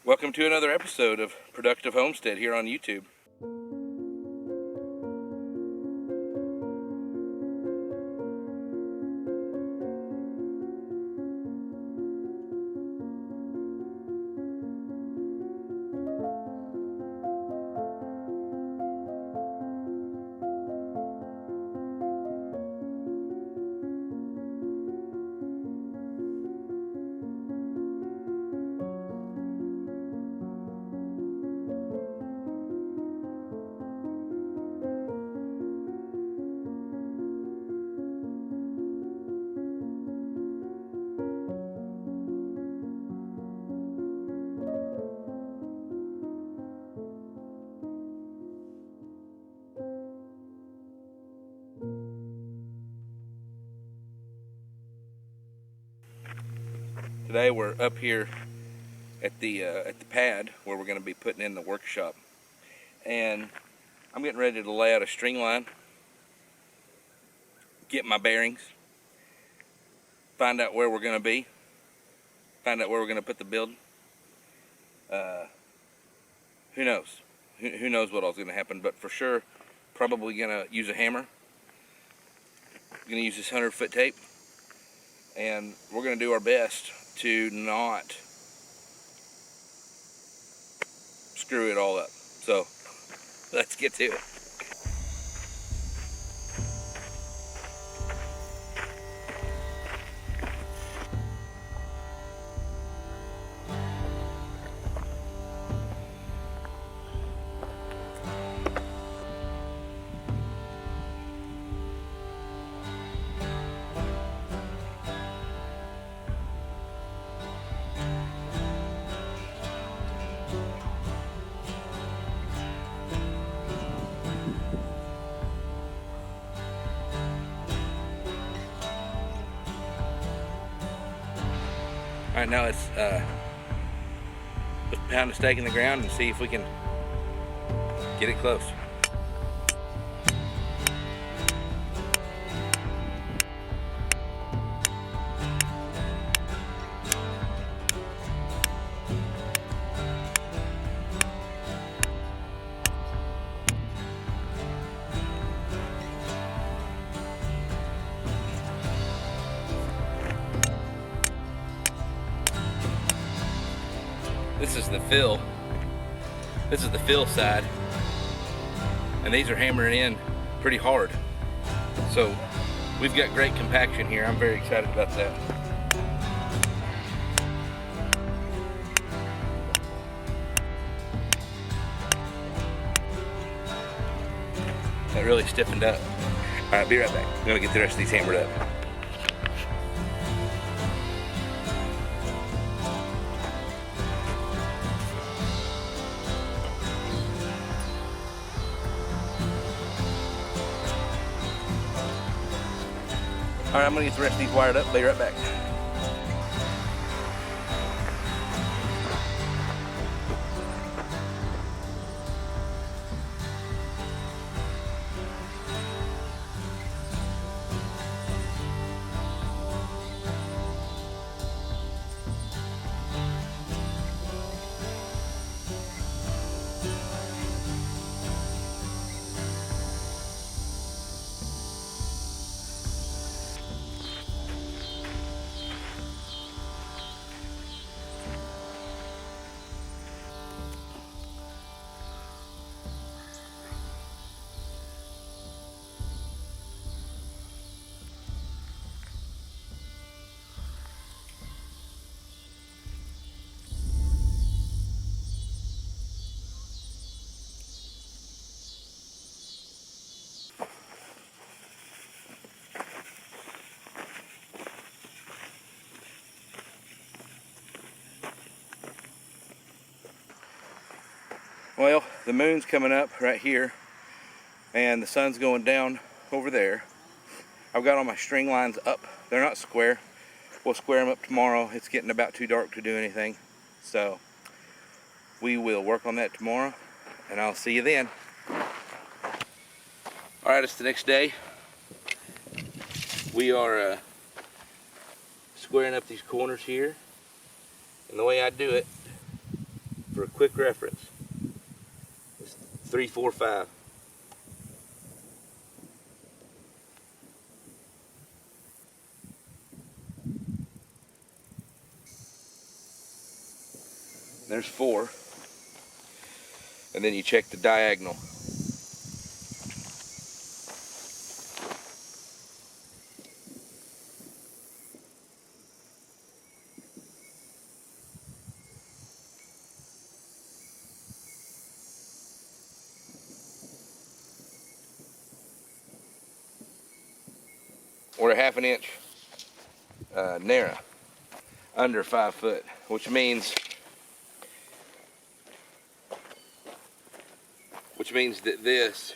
Welcome to another episode of Productive Homestead here on YouTube. Today we're up here at the pad where we're going to be putting in the workshop, and I'm getting ready to lay out a string line, get my bearings, find out where we're going to be, find out where we're going to put the building. Who knows? Who knows what all's going to happen? But for sure, probably going to use a hammer. Going to use this 100-foot tape, and we're going to do our best to not screw it all up. So let's get to it. All right, now let's pound a stake in the ground and see if we can get it close. This is the fill. This is the fill side, and these are hammering in pretty hard. So we've got great compaction here. I'm very excited about that. That really stiffened up. All right, be right back. I'm gonna get the rest of these hammered up. All right, I'm gonna get the rest of these wired up. Be right back. Well, the moon's coming up right here, and the sun's going down over there. I've got all my string lines up. They're not square. We'll square them up tomorrow. It's getting about too dark to do anything. So we will work on that tomorrow, and I'll see you then. All right, it's the next day. We are squaring up these corners here, and the way I do it for a quick reference. It's 3, 4, 5. There's 4. And then you check the diagonal. We're a 1/2 inch narrow, under 5 foot, which means that this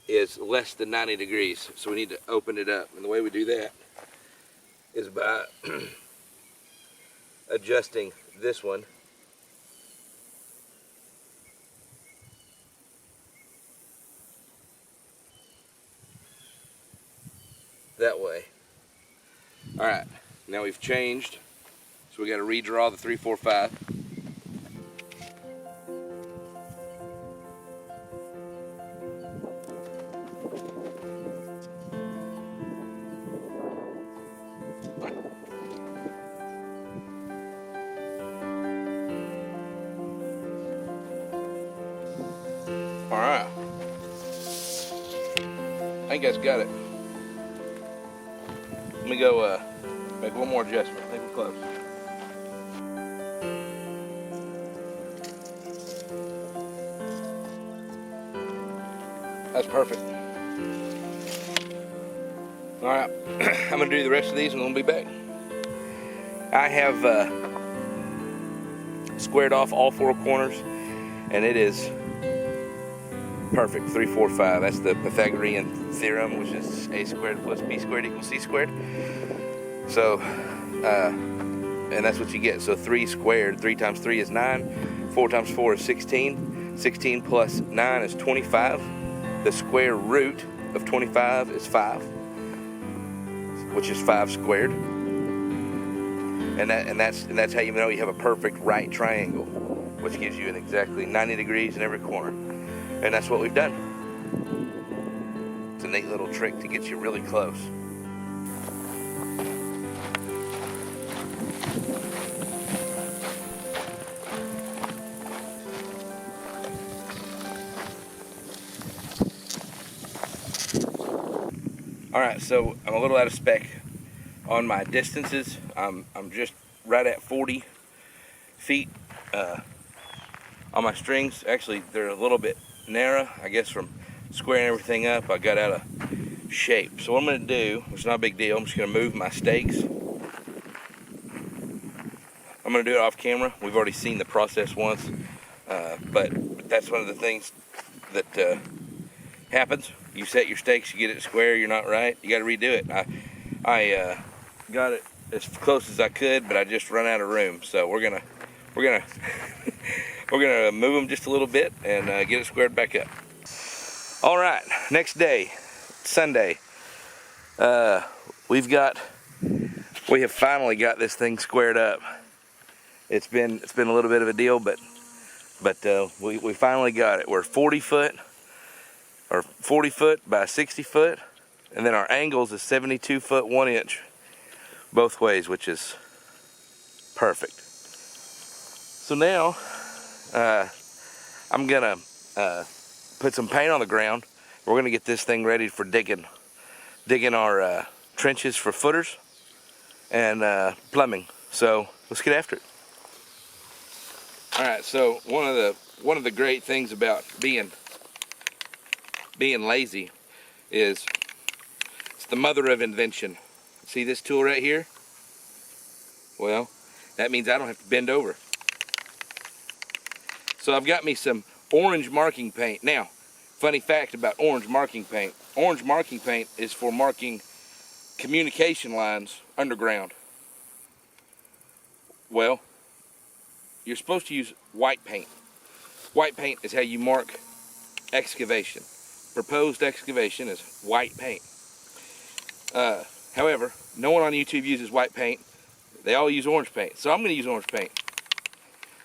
is less than 90 degrees. So we need to open it up, and the way we do that is by adjusting this one that way. All right, now we've changed, so we got to redraw the 3, 4, 5. All right, I think that's got it. Let me go make one more adjustment. I think we're close. That's perfect. All right, I'm gonna do the rest of these and we'll be back. I have squared off all 4 corners, and it is perfect. 3, 4, 5. That's the Pythagorean theorem, which is a squared plus b squared equals c squared. So, and that's what you get. So 3 squared, 3 times 3 is 9, 4 times 4 is 16, 16 plus 9 is 25. The square root of 25 is 5, which is 5 squared. And that's how you know you have a perfect right triangle, which gives you an exactly 90 degrees in every corner. And that's what we've done. It's a neat little trick to get you really close. All right, so I'm a little out of spec on my distances. I'm just right at 40 feet on my strings. Actually, they're a little bit narrow, I guess, from squaring everything up. I got out of shape. So what I'm going to do, which is not a big deal, I'm just going to move my stakes. I'm going to do it off camera. We've already seen the process once, but that's one of the things that happens. You set your stakes, you get it square, you're not right, you got to redo it. I got it as close as I could, but I just run out of room. So we're gonna we're gonna move them just a little bit and get it squared back up. All right, next day, Sunday. We have finally got this thing squared up. It's been a little bit of a deal, but we finally got it. We're 40 foot by 60 foot, and then our angles is 72 foot 1 inch both ways, which is perfect. So now I'm gonna put some paint on the ground. We're gonna get this thing ready for digging our trenches for footers and plumbing. So let's get after it. All right, so one of the great things about being lazy is it's the mother of invention. See this tool right here? Well, that means I don't have to bend over. So I've got me some orange marking paint. Now, funny fact about orange marking paint. Orange marking paint is for marking communication lines underground. Well, you're supposed to use white paint. White paint is how you mark excavation. Proposed excavation is white paint. However, no one on YouTube uses white paint. They all use orange paint. So I'm going to use orange paint.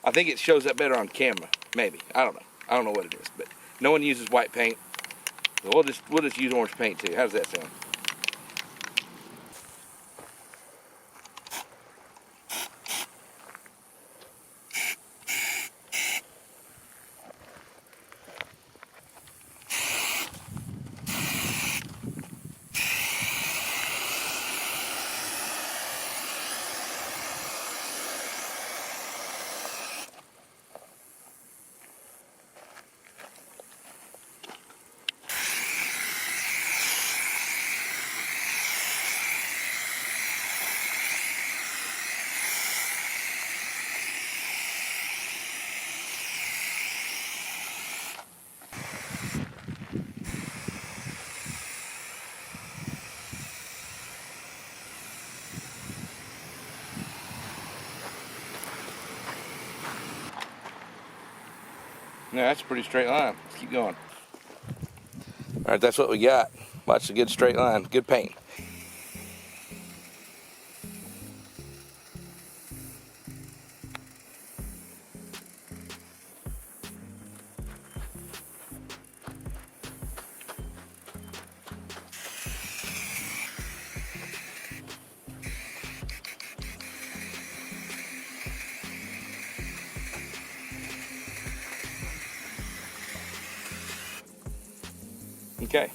I think it shows up better on camera, maybe. I don't know. I don't know what it is, but no one uses white paint. So we'll just use orange paint too. How does that sound? No, that's a pretty straight line. Let's keep going. All right, that's what we got. Watch the good straight line, good paint. Okay.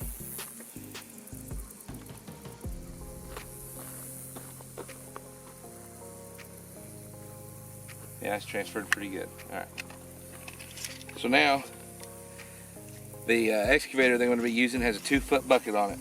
Yeah, it's transferred pretty good. All right. So now, the excavator they're going to be using has a 2-foot bucket on it.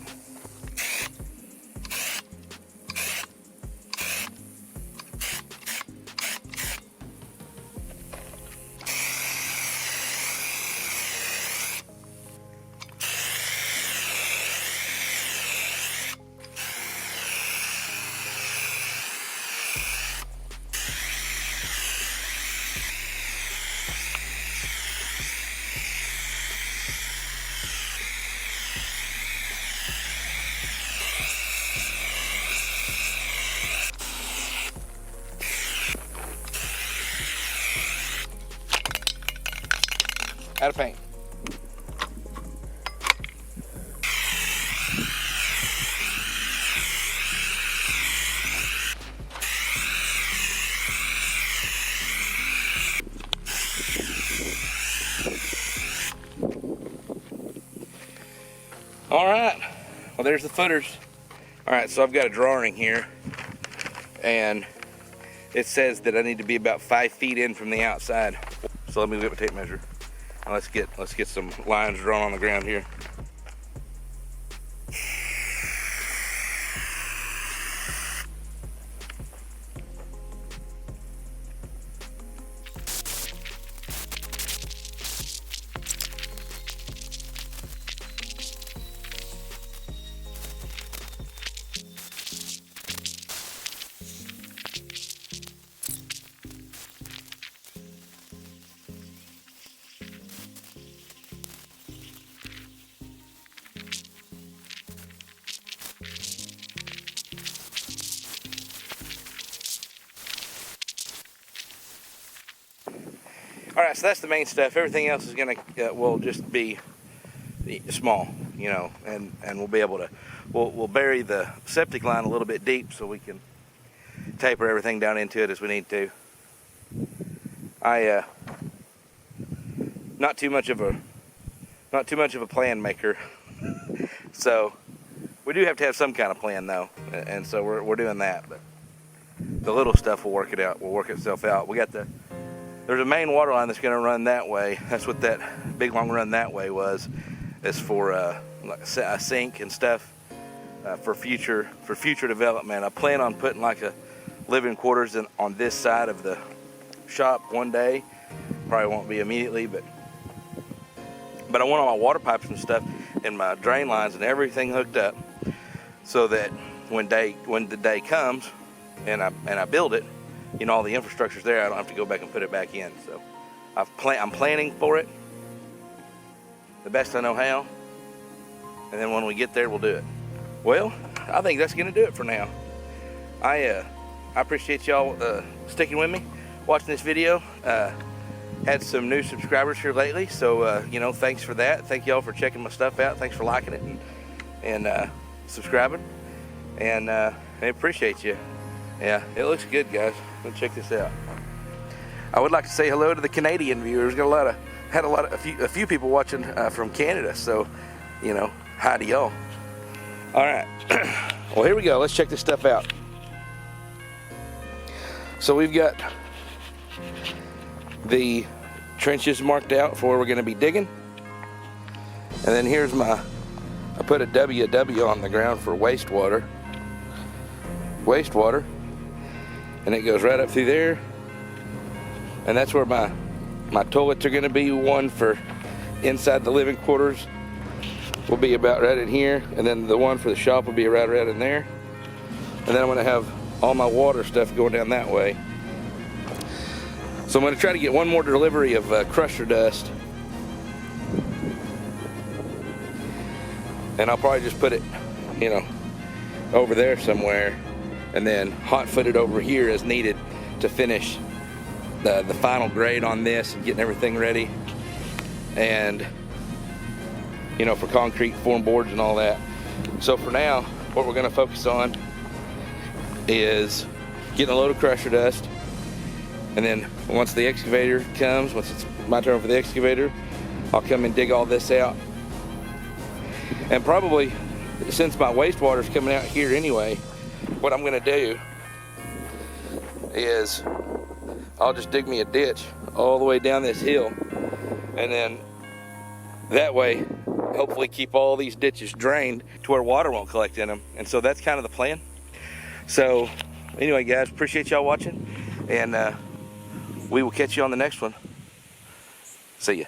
Out of paint. All right, well there's the footers. All right, so I've got a drawing here, and it says that I need to be about 5 feet in from the outside. So let me get a tape measure. Now let's get some lines drawn on the ground here. All right, so that's the main stuff. Everything else is gonna will just be small, you know, and we'll be able to we'll bury the septic line a little bit deep so we can taper everything down into it as we need to. Not too much of a plan maker, so we do have to have some kind of plan though, and so we're doing that. But the little stuff will work it out. Will work itself out. We got there's a main water line that's going to run that way. That's what that big long run that way was. It's for like a sink and stuff for future development. I plan on putting like a living quarters on this side of the shop one day. Probably won't be immediately, but I want all my water pipes and stuff and my drain lines and everything hooked up so that when the day comes and I build it, you know, all the infrastructure's there. I don't have to go back and put it back in. So I'm planning for it the best I know how, and then when we get there, we'll do it. Well, I think that's gonna do it for now. I appreciate y'all sticking with me. watching this video. Had some new subscribers here lately, so you know, thanks for that. Thank y'all for checking my stuff out. Thanks for liking it and subscribing, and I appreciate you. Yeah, it looks good, guys. Let's check this out. I would like to say hello to the Canadian viewers. Got a few people watching from Canada, so you know, hi to y'all. All right, well, here we go. Let's check this stuff out. So we've got the trenches marked out for where we're going to be digging, and then here's I put a WW on the ground for wastewater, and it goes right up through there, and that's where my toilets are going to be. One for inside the living quarters will be about right in here, and then the one for the shop will be right in there, and then I'm going to have all my water stuff going down that way. So I'm going to try to get one more delivery of crusher dust, and I'll probably just put it, you know, over there somewhere, and then hot foot it over here as needed to finish the final grade on this and getting everything ready, and you know, for concrete form boards and all that. So for now, what we're going to focus on is getting a load of crusher dust, and then once the excavator comes, once it's my turn for the excavator, I'll come and dig all this out. And probably, since my wastewater is coming out here anyway, what I'm going to do is I'll just dig me a ditch all the way down this hill, and then that way hopefully keep all these ditches drained to where water won't collect in them. And so that's kind of the plan. So anyway, guys, appreciate y'all watching, and we will catch you on the next one. See ya.